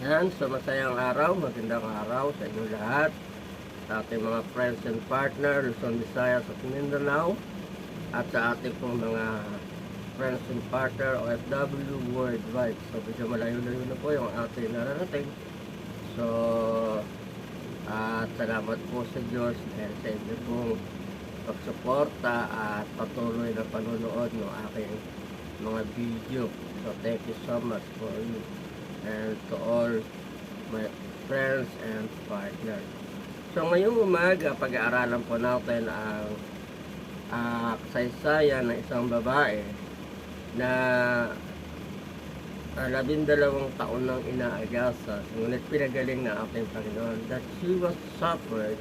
Yan, so masayang araw, magandang araw sa inyo lahat, sa ating mga friends and partner, Luzon, Visayas at Mindanao, at sa ating pong mga friends and partner, OFW worldwide. So medyo malayo-layo na po yung ating nararating. So, at salamat po sa Diyos dahil sa inyo pong pagsuporta at patuloy na panonood ng aking mga video. So thank you so much for you and to all my friends and partners. So ngayong umaga, pag-aaralan po natin ang kasaysayan ng isang babae na 12 taon nang inaagasa, ngunit pinagaling na ating Panginoon, that she was suffered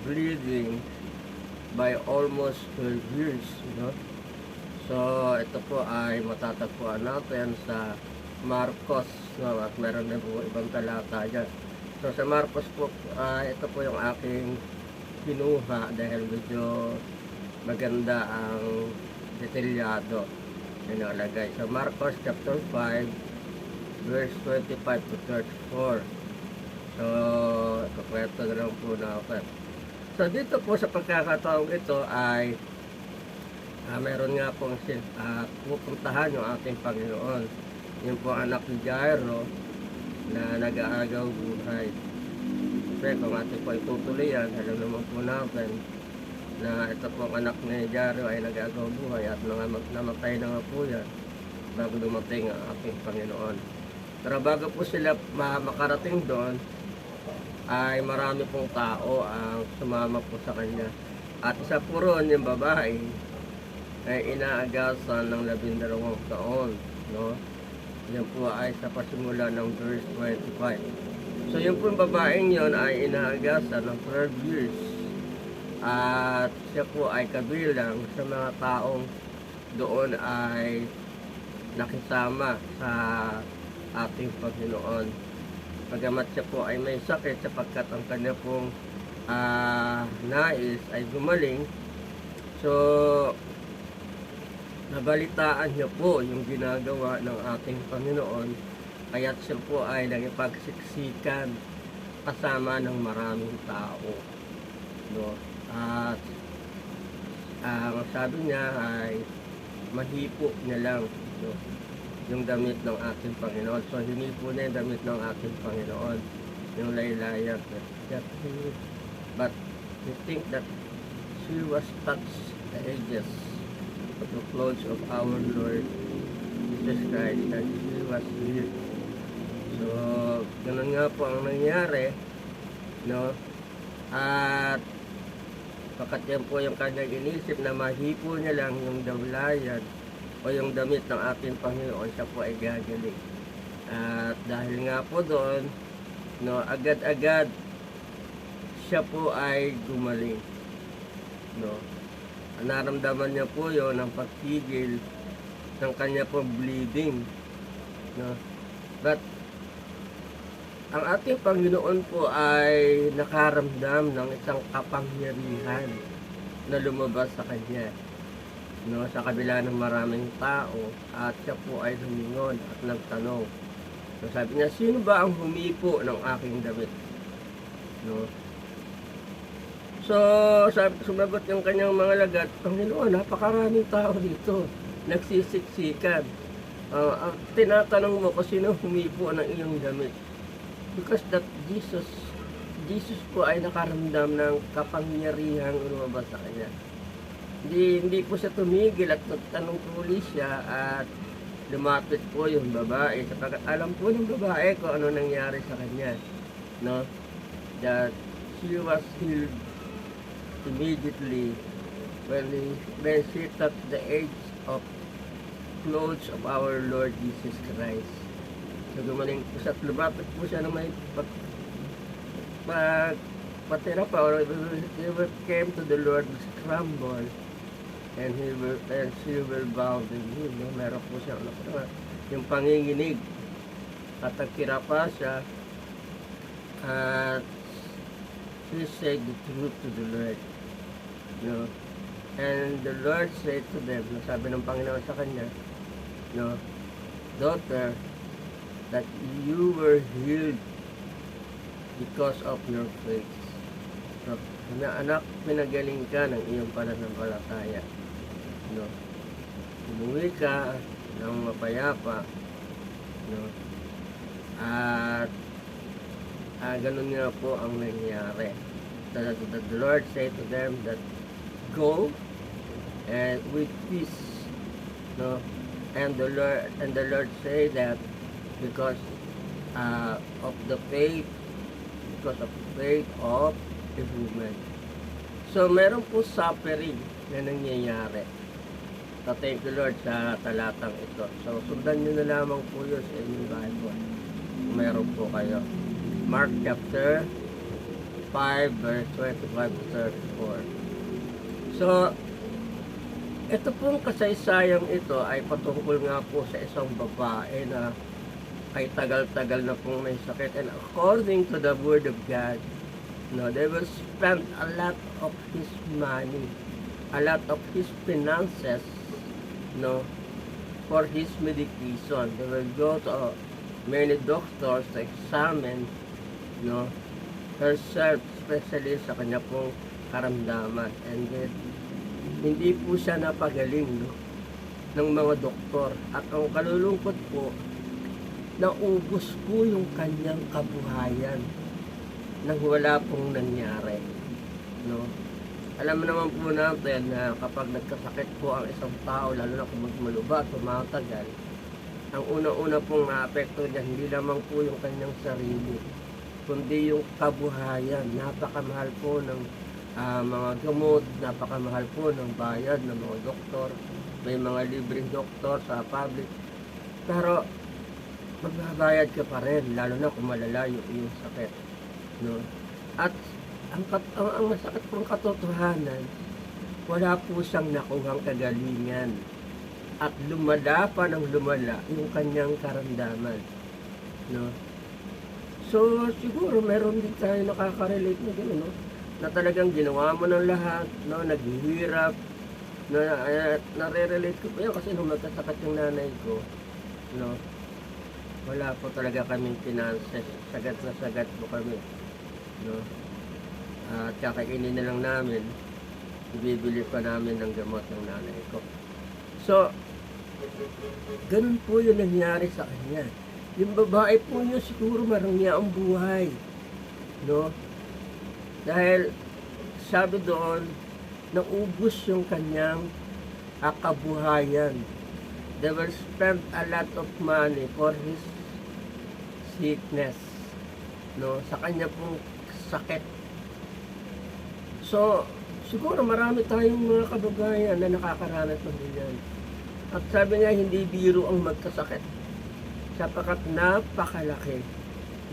bleeding by almost 12 years, you know? So ito po ay matatagpuan natin sa Marcos, no? At meron na po ibang talata dyan. So sa Marcos po, ito po yung aking kinuha dahil medyo maganda ang detalyado inalagay. So Marcos chapter 5 verse 25 to 34. So ikakwento na lang po natin. So dito po sa pagkakataong ito ay meron nga pong pupuntahan yung ating Panginoon, yung po anak ni Jairo na nag-aagaw buhay. Siyempre kung ating po itutuloy yan, alam naman po natin na ito pong anak ni Jairo ay nag-aagaw buhay at namatay na nga po yan bago dumating ang ating Panginoon. Pero bago po sila makarating doon ay marami pong tao ang sumama po sa kanya, at isa po ron yung babae ay inaagasan ng 12 taon, no? Yan po ay sa pasimula ng verse 25. So yung po yung babaeng yon ay inaagasan ng 12 years, at siya po ay kabilang sa mga taong doon ay nakisama sa ating Panginoon. Pagamat siya po ay may sakit sapagkat ang kanya pong nais ay gumaling, so nabalitaan niya po yung ginagawa ng ating Panginoon, kaya't siya po ay nagipagsiksikan kasama ng maraming tao, no? At ang sabi niya ay mahipo niya lang, no, yung damit ng ating Panginoon. So hinipo niya yung damit ng ating Panginoon, yung laylayan. But you think that she was touched the edges of the clothes of our Lord Jesus Christ, and she was healed. So ganun nga po ang nangyari, no? At pagkat yan po yung kanyang inisip na mahipo niya lang yung dawlayan o yung damit ng ating Panginoon, siya po ay gagaling. At dahil nga po doon, no, agad-agad siya po ay gumaling, no? Naramdaman niya po yon ng pagtigil ng kanya po bleeding, no? But ang ating Panginoon po ay nakaramdam ng isang kapangyarihan na lumabas sa kanya, no, sa kabila ng maraming tao, at siya po ay lumingon at nagtanong. So sabi niya, sino ba ang humipo ng aking damit, no? So sumagot yung kanyang mga lagat, Panginoon, napakaraming tao dito, nagsisiksikan. Tinatanong mo kung sino humipo ng iyong damit. Because that Jesus po ay nakaramdam ng kapangyarihang lumabas sa kanya. Hindi po siya tumigil at nagtanong tuloy siya, at lumapit po yung babae sapagkat alam po ng babae kung ano nangyari sa kanya, no? That she was healed immediately when she touched the edge of clothes of our Lord Jesus Christ. So gumaling po siya at lumapit po siya na may patira pa, or he came to the Lord with scramble, and she will bow to him, no? Meron po siya yung panginginig at nagkira pa siya, at she said the truth to the Lord, no? And the Lord said to them, sabi ng Panginoon sa kanya, no, daughter, that you were healed because of your faith. So, na anak, pinagaling ka ng iyong pananampalataya. No? Umuwi ka ng mapayapa. No? At ganun nga po ang nangyari. The Lord said to them that go and with peace. No? And the Lord said that because of the faith of the woman. So, meron po suffering na nangyayari. So, thank the Lord sa talatang ito. So, sundan nyo na lamang po yun sa inyong Bible. Meron po kayo. Mark chapter 5, verse 25 to 34. So, ito pong kasaysayang ito ay patungkol nga po sa isang babae na ay tagal-tagal na pong may sakit. And according to the Word of God, no, they will spend a lot of his money, a lot of his finances, no, for his medication. They will go to many doctors to examine, no, herself, especially sa kanya pong karamdaman. And then, hindi po siya napagaling, no, ng mga doktor. At ang kalulungkot po, naubos po yung kanyang kabuhayan nang wala pong nangyari. No? Alam naman po natin na kapag nagkasakit po ang isang tao, lalo na kung magmaluba at tumatagal, ang una-una pong maapekto niya, hindi lamang po yung kanyang sarili, kundi yung kabuhayan. Napakamahal po ng mga gamot, napakamahal po ng bayad ng mga doktor. May mga libreng doktor sa public. Pero, magbabayad ka pa rin, lalo na kung malala yung iyong sakit. No? At ang masakit pong katotohanan, wala po siyang nakuhang kagalingan. At lumala pa ng lumala yung kanyang karamdaman. No? So, siguro meron din tayo nakaka-relate na gano'n, no? Na talagang ginawa mo ng lahat, no? Naghihirap, nare-relate ko po yan kasi nung nagkasakit yung nanay ko, no? Wala po talaga kaming finances, sagat na sagat po kami, no? At kakainin na lang namin, ibibili pa namin ng gamot ng nanay ko. So, ganun po yung nangyari sa kanya. Yung babae po yun siguro marangya ang buhay, no? Dahil sabi doon, naubos yung kanyang kabuhayan. They will spend a lot of money for his sickness, no, sa kanya pong sakit. So, siguro marami tayong mga kababayan na nakakaranas ng ganyan. At sabi nga, hindi biro ang magkasakit, sapagkat napakalaki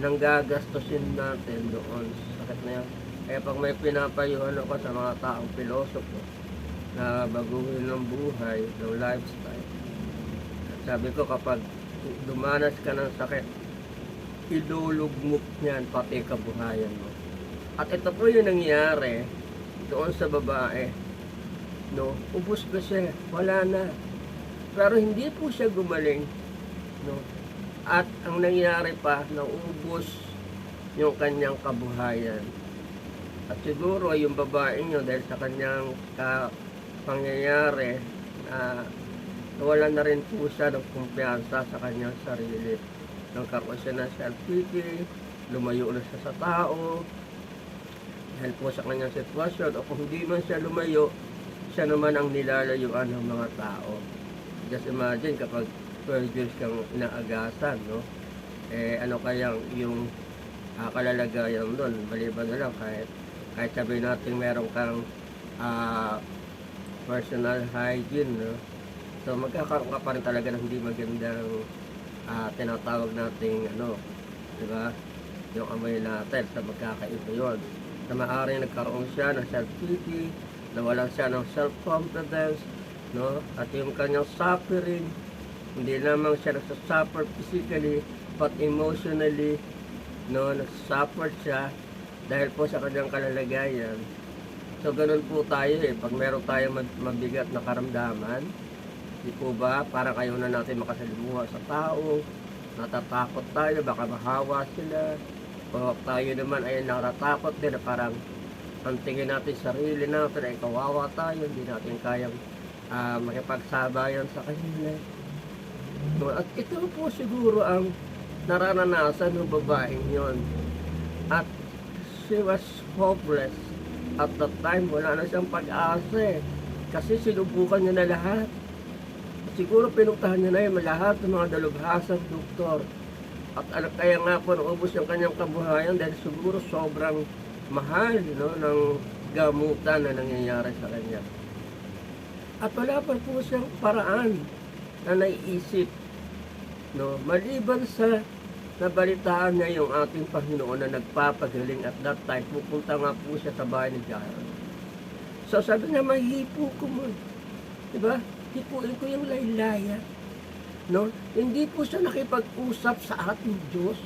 ng gagastusin natin doon sa sakit na yan. Kaya pag may pinapayuhan ako sa mga taong pilosopo na baguhin ng buhay, ng lifestyle, sabi ko, kapag dumanas ka ng sakit, ilulugmok niyan pati kabuhayan mo. At ito po yung nangyari doon sa babae. No? Ubus na siya. Wala na. Pero hindi po siya gumaling. No? At ang nangyari pa, naubos yung kanyang kabuhayan. At siguro yung babae nyo, dahil sa kanyang pangyayari, wala na rin po siya ng kumpiyansa sa kanyang sarili. Nagkaroon siya ng self-pity, lumayo na siya sa tao, dahil po sa kanyang sitwasyon, o kung hindi man siya lumayo, siya naman ang nilalayuan ng mga tao. Just imagine kapag 12 years kang inaagasan, no? Ano kayang yung kalalagayan doon, maliban na lang kahit sabihin natin meron kang personal hygiene, no? So magkakaroon ka pa rin talaga ng hindi magandang tinatawag nating di ba? Yung amoy natin sa magkakaiba yun. Na maaaring nagkaroon siya ng self-pity, nawalan siya ng self-confidence, no? At yung kanyang suffering, hindi lamang siya nagsasuffer physically, but emotionally, no? Nagsasuffer siya dahil po sa kanyang kalalagayan. So ganun po tayo pag meron tayong mabigat na karamdaman, di po ba, parang ayaw na natin makasalimuha sa tao, natatakot tayo, baka mahawa sila, o tayo naman ay natatakot din na parang ang tingin natin sarili natin ay kawawa tayo, hindi natin kayang makipagsabayan sa kanila. No, at ito po siguro ang nararanasan ng babaeng yon. At she was hopeless. At that time, wala na siyang pag-asa eh. Kasi sinubukan niya na lahat. Siguro pinuntahan niya na yung lahat ng mga dalubhasang doktor. At kaya nga po naubos yung kanyang kabuhayan dahil siguro sobrang mahal, no, ng gamutan na nangyayari sa kanya. At wala pa po siyang paraan na naiisip, no, maliban sa nabalitaan niya yung ating Panginoon na nagpapagaling at that time pupunta nga po siya sa bahay ni Jairo. So sabi niya, mahipo ko mo, diba? Hipuin ko yung laylaya, no? Hindi po siya nakipag-usap sa ating Diyos,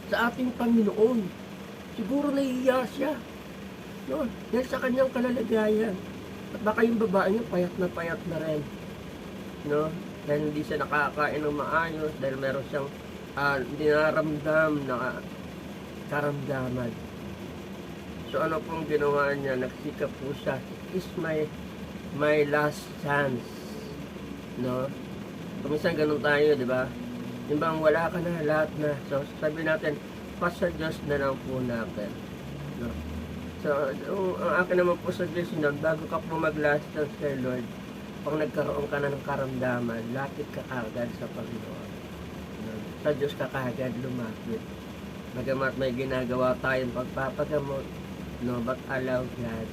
sa ating Panginoon. Siguro nahihiya siya, no? Dahil sa kanyang kalalagayan. At baka yung babae niya payat na rin, no? Dahil hindi siya nakakain ng maayos, dahil meron siyang dinaramdam na karamdaman. So ano pong ginawa niya? Nagsikap po siya. Is my last chance, no? Kuminsan ganun tayo, di ba? Yung bang wala ka na, lahat na. So sabi natin, pasa Diyos na lang po natin, no? So ang akin naman po suggestion nun, bago ka po mag-last chance kay Lord, pag nagkaroon ka na ng karamdaman, lapit ka kagad sa Panginoon, no? Sa Diyos ka kagad lumapit. Bagamat may ginagawa tayong pagpapagamot, no, but allow God,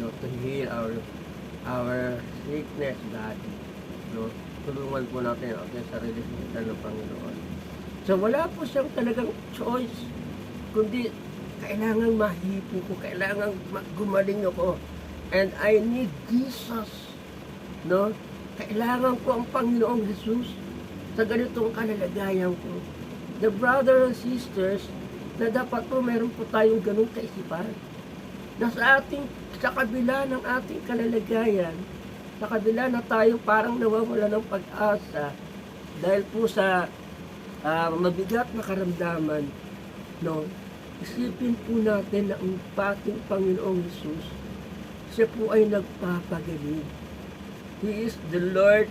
no, to heal our sickness body, no? Tulungan po natin ang ating sarili sa ng Panginoon. So wala po siyang talagang choice, kundi kailangan mahipo ko, kailangan gumaling ako, and I need Jesus, no? Kailangan ko ang Panginoong Jesus sa ganitong kalalagayan ko. The brothers and sisters, na dapat po meron po tayong ganung kaisipan, na sa kabila ng ating kalalagayan, sa kabila na tayo parang nawawala ng pag-asa dahil po sa mabigat na karamdaman, no, isipin po natin na ang ating Panginoong Jesus, siya po ay nagpapagaling. He is the Lord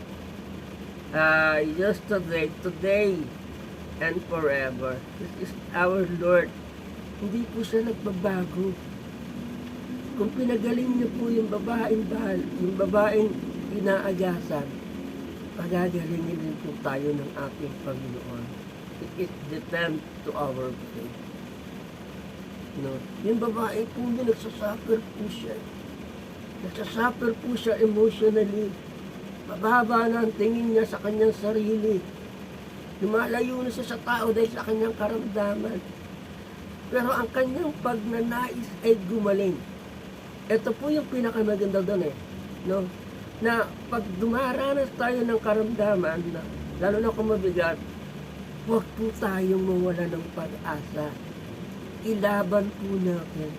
yesterday, today, and forever. This is our Lord. Hindi po siya nagbabago. Kung pinagaling niyo po yung babaeng inaagasan, pagagalingin din po tayo ng ating Panginoon. It depends to our faith. No? Yung babae po niya, nagsasuffer po siya. Nagsasuffer po siya emotionally. Mababa na ang tingin niya sa kanyang sarili. Lumalayo na siya sa tao dahil sa kanyang karamdaman. Pero ang kanyang pagnanais ay gumaling. Ito po yung pinakamaganda doon no? Na pag dumaranas tayo ng karamdaman, lalo na kung mabigat, huwag po tayong mawala ng pag-asa. Ilaban po natin.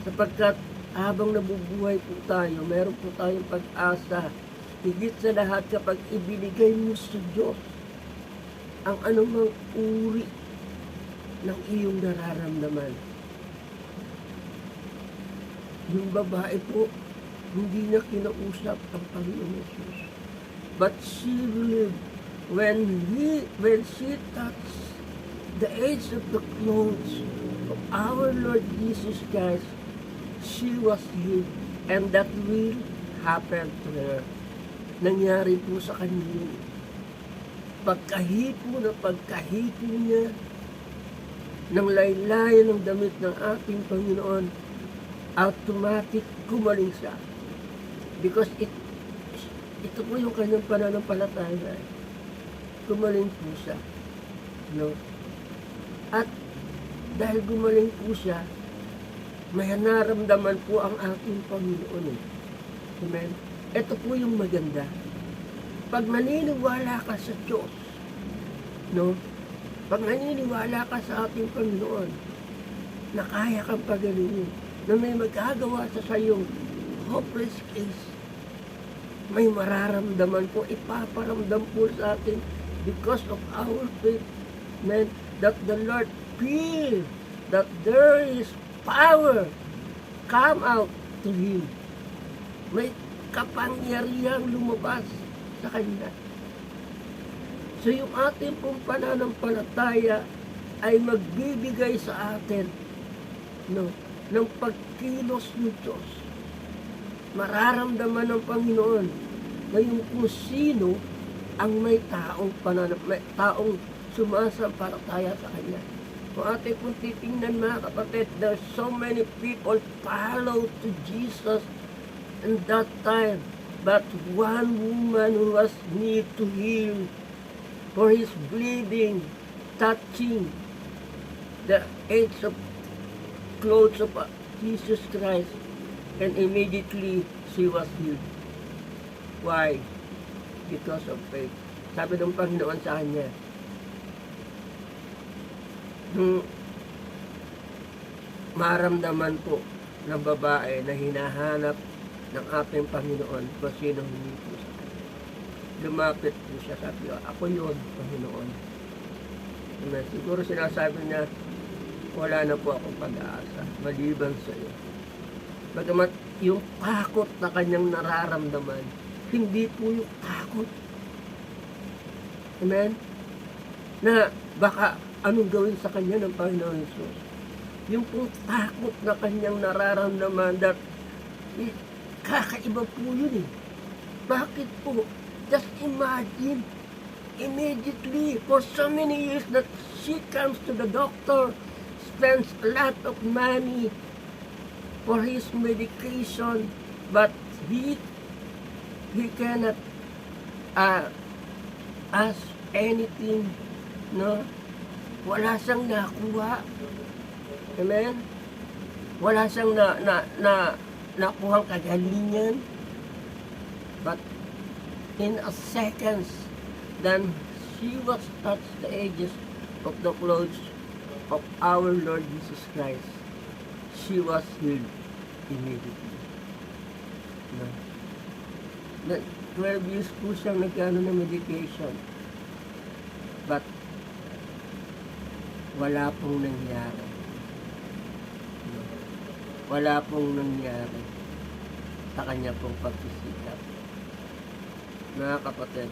Sapagkat habang nabubuhay po tayo, meron po tayong pag-asa. Higit sa lahat kapag ibinigay mo sa Diyos ang anumang uri ng iyong nararamdaman. Yung babae po, hindi niya kinausap ang Panginoon Jesus. But she believed when she touched the edge of the clothes of our Lord Jesus Christ, she was healed. And that will happen to her. Nangyari po sa kanya yun. Pagkahipo niya ng laylayan ng damit ng ating Panginoon, automatic gumaling siya. Because ito po yung kanyang pananampalataya. Gumaling po siya. No? At dahil gumaling po siya, may naramdaman po ang ating Panginoon. Amen? Ito po yung maganda. Pag naniniwala ka sa Diyos, no? Pag naniniwala ka sa ating Panginoon, na kaya kang pagalingin, na may magagawa sa sayong hopeless case, may mararamdaman po, ipaparamdam po sa atin because of our faith, man, that the Lord feel that there is power come out to him. May kapangyarihang lumabas sa kanya. So yung ating pong pananampalataya ay magbibigay sa atin, no, ng pagkilos ng Diyos. Mararamdaman ng Panginoon na yung kung sino ang may taong sumasampalataya sa Kanya. Kung ating pong titingnan, mga kapatid, there's so many people follow to Jesus in that time, but one woman who was need to heal for his bleeding, touching the edge of clothes of Jesus Christ, and immediately she was healed. Why? Because of faith. Sabi ng Panginoon sa kanya, maramdaman po ng babae na hinahanap ng ating Panginoon kung sino hindi po sa kanya. Lumapit po siya, sabi, ako yun, Panginoon. Siguro sinasabi niya, wala na po akong pag-aasa, maliban sa iyo. Bagamat yung takot na kanyang nararamdaman, hindi po yung takot. Amen? Na baka anong gawin sa kanya ng Panginoon Jesus. Yung pong takot na kanyang nararamdaman, that kakaiba po yun eh. Bakit po? Just imagine, immediately, for so many years that she comes to the doctor, spends a lot of money for his medication, but he cannot ask anything, no? Wala siyang nakuha. Amen? Wala siyang nakuhang kagalingan. But in a seconds, then she was touched the edges of the clothes of our Lord Jesus Christ. She was healed immediately. No? 12 years po siyang nagkano ng medication. But wala pong nangyari. No? Wala pong nangyari sa kanya pong pagsisikap. Mga kapatid,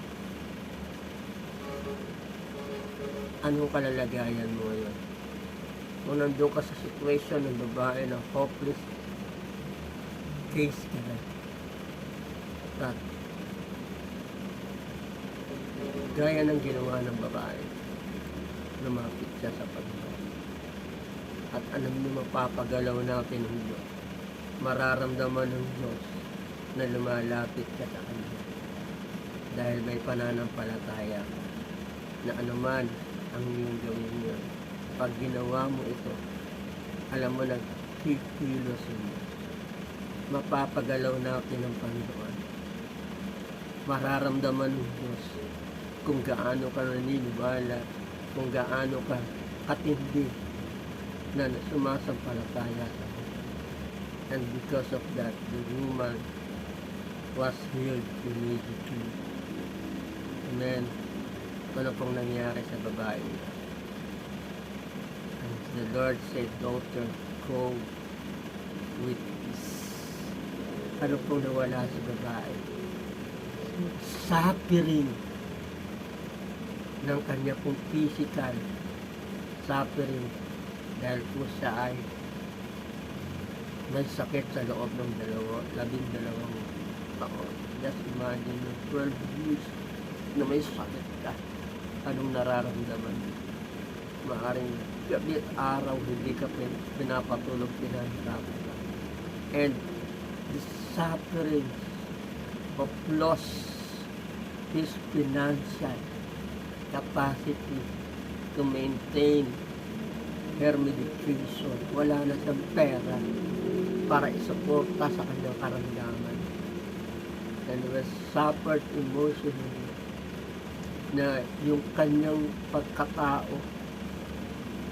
anong kalalagayan mo ngayon? Kung nandun ka sa situation ng babae na hopeless case ka na. At gaya ng ginawa ng babae, lumapit siya sa Panginoon. At alam niyo, mapapagalaw natin ng Diyos. Mararamdaman ng Diyos na lumalapit ka sa Kanya. Dahil may pananampalataya ka na anuman ang iyong gawin niyo. Pag ginawa mo ito, alam mo na kikilosin mo. Mapapagalaw natin ng Panginoon. Mararamdaman ng Diyos kung gaano ka naniniwala, kung gaano ka katindi na sumasampalataya sa Kanya. And because of that, the woman was healed immediately. Amen. Ano pong nangyari sa babae niya? And the Lord said, daughter, go with peace. Ano pong nawala sa babae? Suffering ng kanya pong physical suffering dahil po siya ay may sakit sa loob ng 12 taon. Just imagine, 12 years na may sakit ka. Anong nararamdaman? Maaring gabi at araw hindi ka pinapatulog, pinahirapan ka. And the suffering of loss his financial capacity to maintain her medication. Wala na siyang pera para isuporta sa kanyang karamdaman. And was suffered emotionally na yung kanyang pagkatao,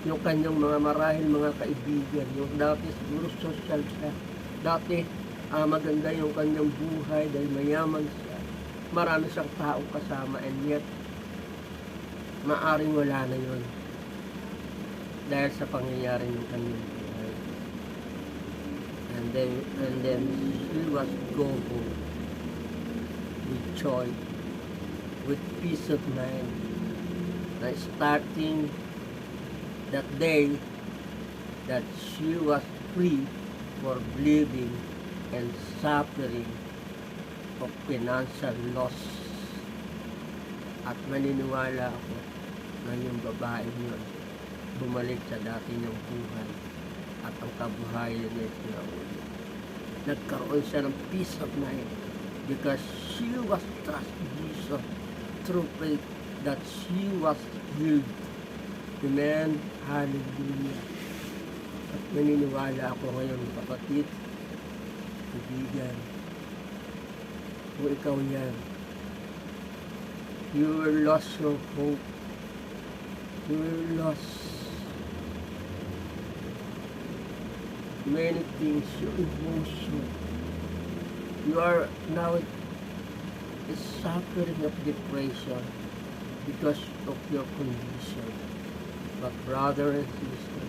yung kanyang mga marahil mga kaibigan, yung dati siguro social siya, dati maganda yung kanyang buhay dahil mayaman siya, marami siyang taong kasama, and yet maaring wala na yun dahil sa pangyayari ng kanyang buhay. And then she was go home with joy, with peace of mind, na starting that day that she was free for bleeding and suffering of financial loss. At maniniwala ako na yung babae yun bumalik sa dati niyang buhay at ang kabuhayan niya na ulit. Nagkaroon siya ng peace of mind because she was trust Jesus through faith that she was healed. Amen. Hallelujah. At maniniwala ako ngayon, kapatid, kaibigan, kung ikaw yan, you will lost your hope, you will lost many things, your emotion. You are now suffering of depression because of your condition. But brother and sister,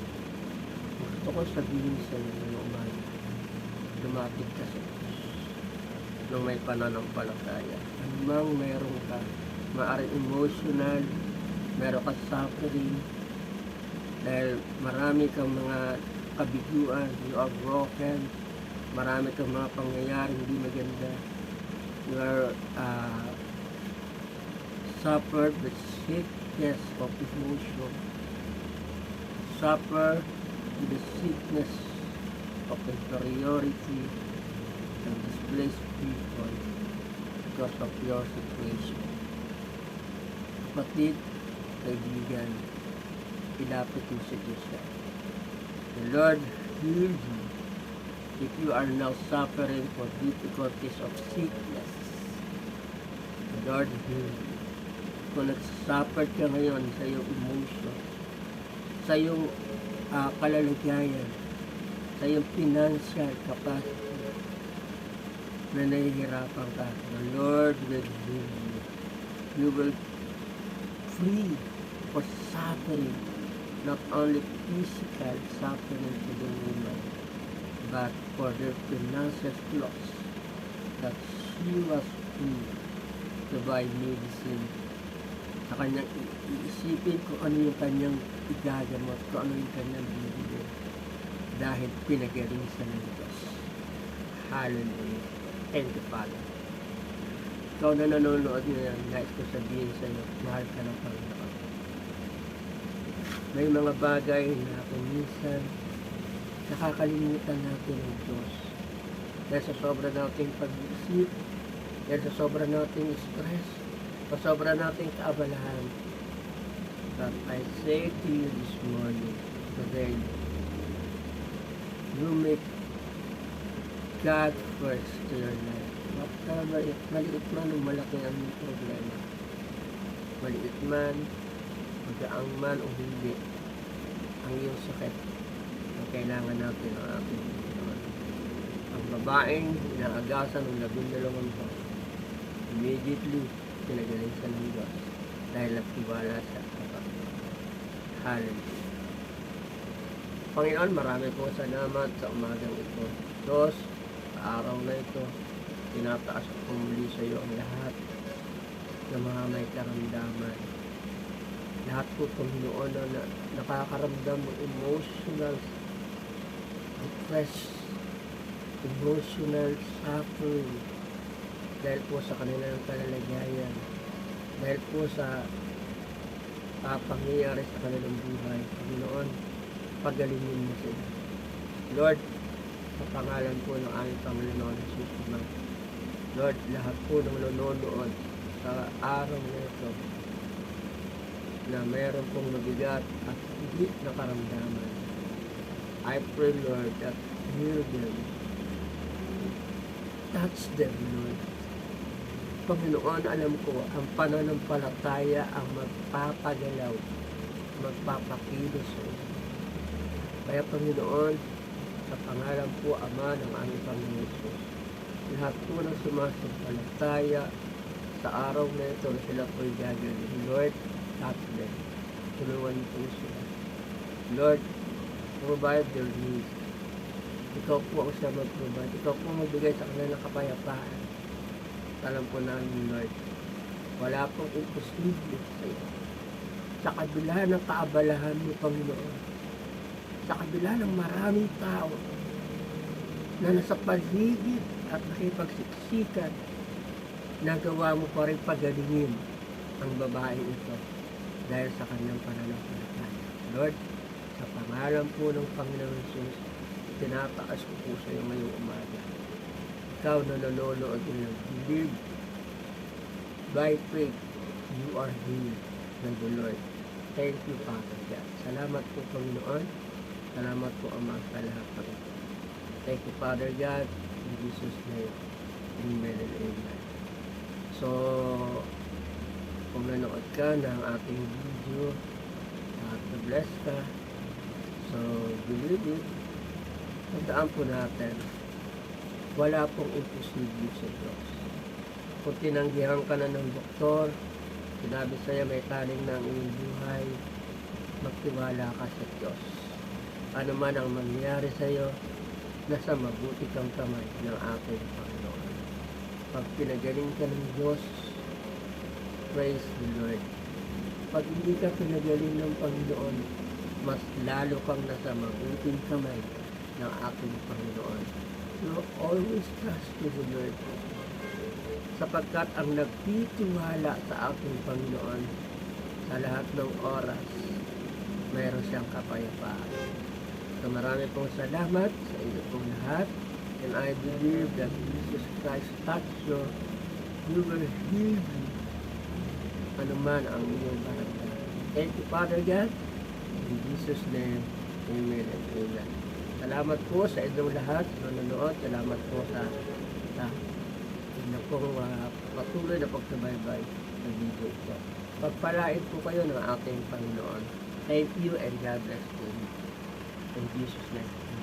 gusto ko sabihin sa iyo ngayong umaga, lumapit ka sa Diyos nung may pananampalataya. Anumang meron ka, maaaring emotional, meron ka suffering, dahil marami kang mga kabiguan, you are broken, marami kang mga pangyayari hindi maganda, you are suffered with sickness of emotion, suffer with the sickness of inferiority and displaced people because of your situation. Kapatid, kaibigan, ilapit mo si Diyos. The Lord heal you if you are now suffering for difficulties of sickness. The Lord heal you. Kung nagsasuffer ka ngayon sa iyong emotion, sa iyong kalalagayan, sa iyong financial capacity, na nahihirapan ka, the Lord will heal you. You will free for suffering, not only physical suffering to the woman, but for their financial loss, that she was free to buy medicine. Sa kanyang iisipin kung ano yung kanyang igagamot, kung ano yung kanyang bibili, dahil pinagaling sa ng Diyos. Hallelujah. Thank you, Father. Ikaw na nanonood ngayon, nais ko sabihin sa iyo, mahal ka ng Panginoon. May mga bagay na kung minsan nakakalimutan natin ng Diyos. Dahil sa sobra nating pag-iisip, dahil sa sobra nating stress, sa sobra nating kaabalahan. But I say to you this morning, today, you make God first to your life. Maliit man o malaki ang problema. Maliit man, magaang man o hindi, ang iyong sakit ang kailangan natin ang ating Panginoon. Ang babaeng inaagasan ng 12 taon, immediately pinagaling sa ng Diyos dahil nagtiwala sa Panginoon. Hallelujah. Panginoon, marami po salamat sa umagang ito. Diyos, sa araw na ito, tinataas ko muli sa iyo ang lahat ng mga may karamdaman. Lahat po, Panginoon, na nakakaramdam ng emotional depress, emotional suffering, dahil po sa kanilang kalalagayan, dahil po sa pangyayari sa kanilang buhay. Panginoon, pagalingin mo sila. Lord, sa pangalan po ng aming Panginoon Jesus, Lord, lahat po ng nanonood sa araw na ito na mayroon pong mabigat at higit na karamdaman, I pray, Lord, that heal them, touch them, Lord. Panginoon, alam ko, ang pananampalataya ang magpapagalaw, magpapakilos sa iyo. Kaya, Panginoon, sa pangalan po, Ama ng aming Panginoon Jesus, lahat po ng sumasampalataya sa araw na ito na sila po'y gagaling. Lord, touch them. Tulungan niyo po sila. Lord, provide their needs. Ikaw po ang siya mag-provide. Ikaw po magbigay sa kanila ng kapayapaan. Alam po namin, Lord, wala pong imposible sa iyo. Sa kabila ng kaabalahan mo, Panginoon, sa kabila ng maraming tao na nasa paligid at nakipagsiksikan, nagawa mo pa rin pagalingin ang babae ito dahil sa kanyang pananampalataya. Lord, sa pangalan po ng Panginoon Jesus, tinataas ko po sa iyo ngayong umaga. Ikaw na nanonood ng believe by faith, you are healed ng the Lord. Thank you, Father God. Salamat po, Panginoon. Salamat po, Ama, sa lahat ng ito. Thank you, Father God. In Jesus' name, amen and amen. So, kung nanood ka ng ating video at na-bless ka, so, believe it. Tandaan po natin, wala pong imposible sa Diyos. Kung tinanggihan ka na ng doktor, sinabi sa'yo may taling ng iyong buhay, magtiwala ka sa Diyos. Ano man ang mangyari sa'yo, nasa mabuti kang kamay ng ating Panginoon. Pag pinagaling ka ng Diyos, praise the Lord. Pag hindi ka pinagaling ng Panginoon, mas lalo kang nasa mabuting kamay ng ating Panginoon. So, always trust to the Lord. Sapagkat ang nagtitiwala sa ating Panginoon sa lahat ng oras, mayroon siyang kapayapaan. So, marami pong salamat sa inyo pong lahat. And I believe that Jesus Christ touched you. You will heal you. Ano man ang inyong karamdaman. Thank you, Father God. In Jesus' name, amen and amen. Salamat po sa inyong lahat na nanonood. Salamat po sa inyo pong patuloy na pagsubaybay sa video ito. Pagpalain po kayo ng ating Panginoon. Thank you and God bless you. In Jesus' name.